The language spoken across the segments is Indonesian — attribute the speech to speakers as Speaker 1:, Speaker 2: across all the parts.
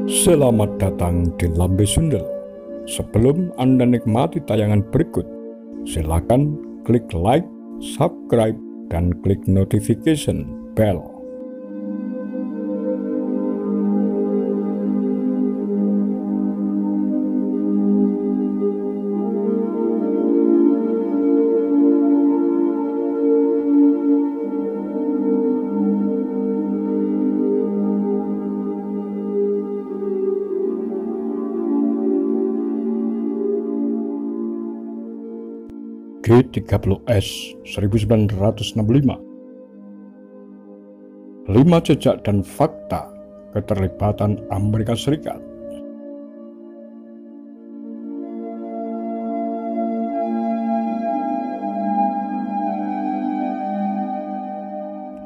Speaker 1: Selamat datang di Lambe Sundel. Sebelum Anda nikmati tayangan berikut, silakan klik like, subscribe, dan klik notification bell. G30S 1965. 5 jejak dan fakta keterlibatan Amerika Serikat.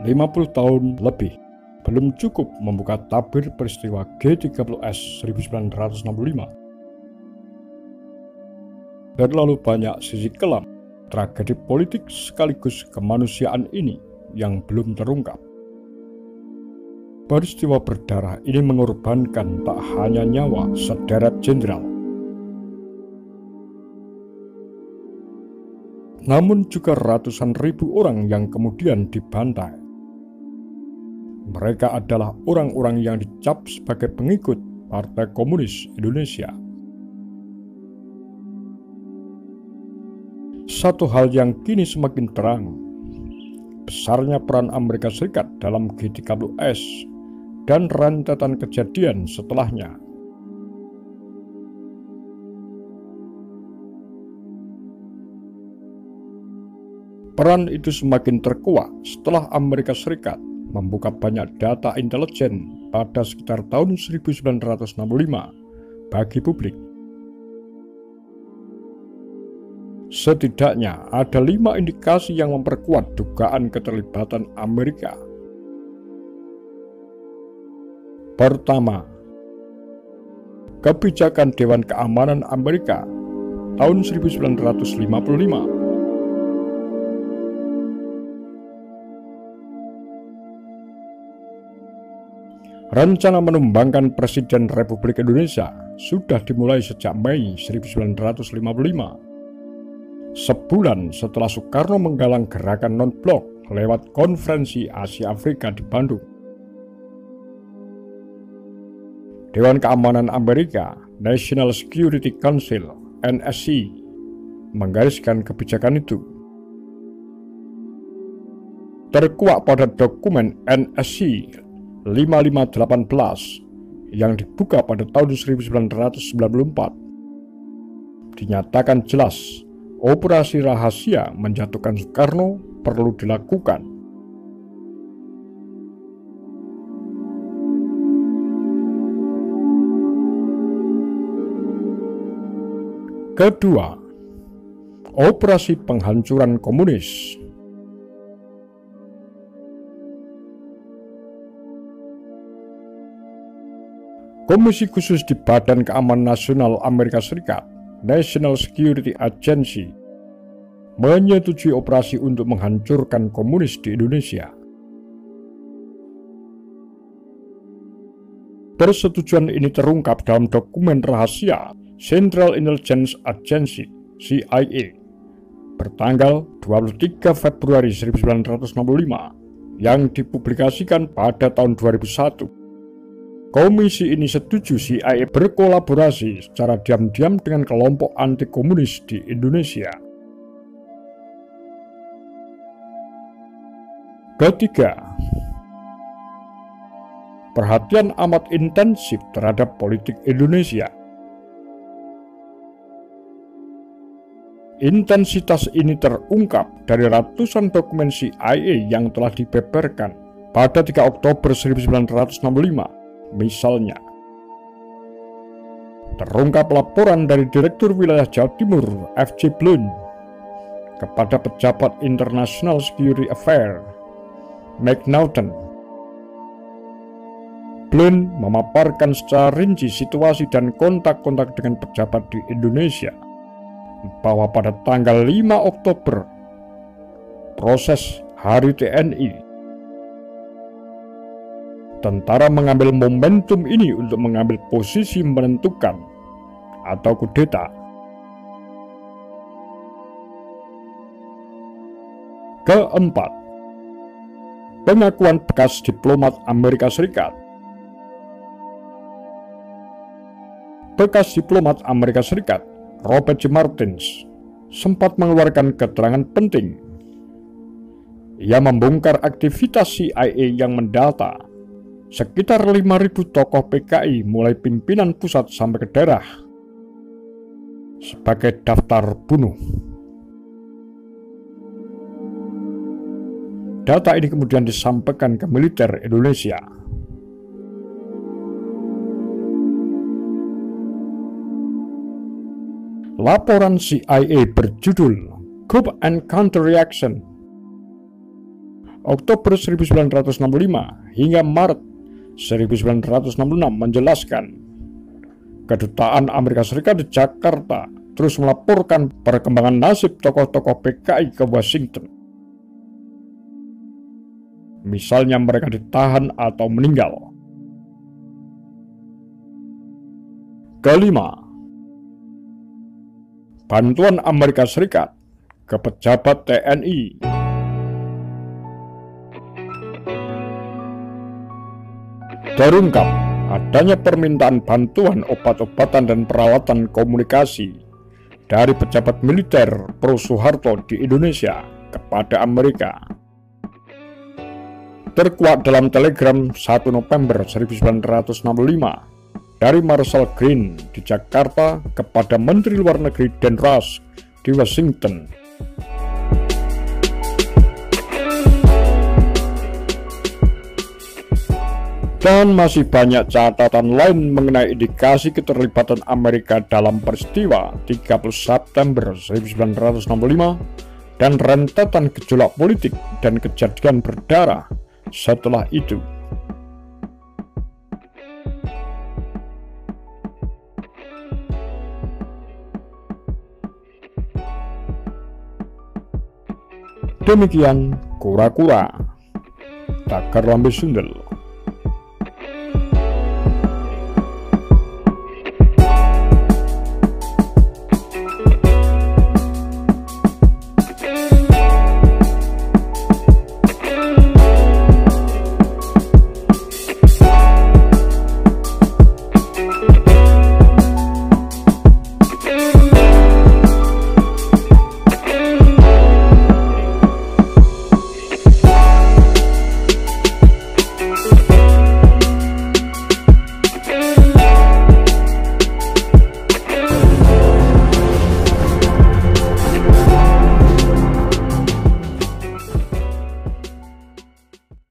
Speaker 1: "50 tahun lebih belum cukup membuka tabir peristiwa G30S 1965. Terlalu banyak sisi kelam tragedi politik sekaligus kemanusiaan ini yang belum terungkap. Peristiwa berdarah ini mengorbankan tak hanya nyawa sederet jenderal, namun juga ratusan ribu orang yang kemudian dibantai. Mereka adalah orang-orang yang dicap sebagai pengikut Partai Komunis Indonesia. Satu hal yang kini semakin terang, besarnya peran Amerika Serikat dalam G30S dan rentetan kejadian setelahnya. Peran itu semakin terkuat setelah Amerika Serikat membuka banyak data intelijen pada sekitar tahun 1965 bagi publik. Setidaknya ada 5 indikasi yang memperkuat dugaan keterlibatan Amerika. Pertama, kebijakan Dewan Keamanan Amerika tahun 1955. Rencana menumbangkan Presiden Republik Indonesia sudah dimulai sejak Mei 1955. Sebulan setelah Soekarno menggalang gerakan non-blok lewat Konferensi Asia Afrika di Bandung. Dewan Keamanan Amerika, National Security Council, NSC, menggariskan kebijakan itu. Terkuak pada dokumen NSC 5518 yang dibuka pada tahun 1994, dinyatakan jelas operasi rahasia menjatuhkan Soekarno perlu dilakukan. Kedua, operasi penghancuran komunis. Komisi Khusus di Badan Keamanan Nasional Amerika Serikat, National Security Agency, menyetujui operasi untuk menghancurkan komunis di Indonesia. Persetujuan ini terungkap dalam dokumen rahasia Central Intelligence Agency (CIA) bertanggal 23 Februari 1965 yang dipublikasikan pada tahun 2001. Komisi ini setuju CIA berkolaborasi secara diam-diam dengan kelompok anti-komunis di Indonesia. Ketiga, perhatian amat intensif terhadap politik Indonesia. Intensitas ini terungkap dari ratusan dokumen CIA yang telah dibeberkan pada 3 Oktober 1965. Misalnya, terungkap laporan dari Direktur Wilayah Jawa Timur F.J. Blun kepada pejabat International Security Affairs McNaughton. Blun memaparkan secara rinci situasi dan kontak-kontak dengan pejabat di Indonesia, bahwa pada tanggal 5 Oktober, proses Hari TNI, Tentara mengambil momentum ini untuk mengambil posisi menentukan atau kudeta. Keempat, pengakuan bekas diplomat Amerika Serikat. Bekas diplomat Amerika Serikat, Robert G. Martins, sempat mengeluarkan keterangan penting. Ia membongkar aktivitas CIA yang mendata sekitar 5.000 tokoh PKI mulai pimpinan pusat sampai ke daerah sebagai daftar bunuh. Data ini kemudian disampaikan ke militer Indonesia. Laporan CIA berjudul Coup and Counter Reaction Oktober 1965 hingga Maret 1966 menjelaskan Kedutaan Amerika Serikat di Jakarta terus melaporkan perkembangan nasib tokoh-tokoh PKI ke Washington. Misalnya mereka ditahan atau meninggal. Kelima, bantuan Amerika Serikat ke pejabat TNI. Terungkap adanya permintaan bantuan obat-obatan dan peralatan komunikasi dari pejabat militer pro Soeharto di Indonesia kepada Amerika. Terkuat dalam telegram 1 November 1965 dari Marshal Green di Jakarta kepada Menteri Luar Negeri Dan Rusk di Washington. Dan masih banyak catatan lain mengenai indikasi keterlibatan Amerika dalam peristiwa 30 September 1965 dan rentetan gejolak politik dan kejadian berdarah setelah itu. Demikian kura-kura takar lambe sundel.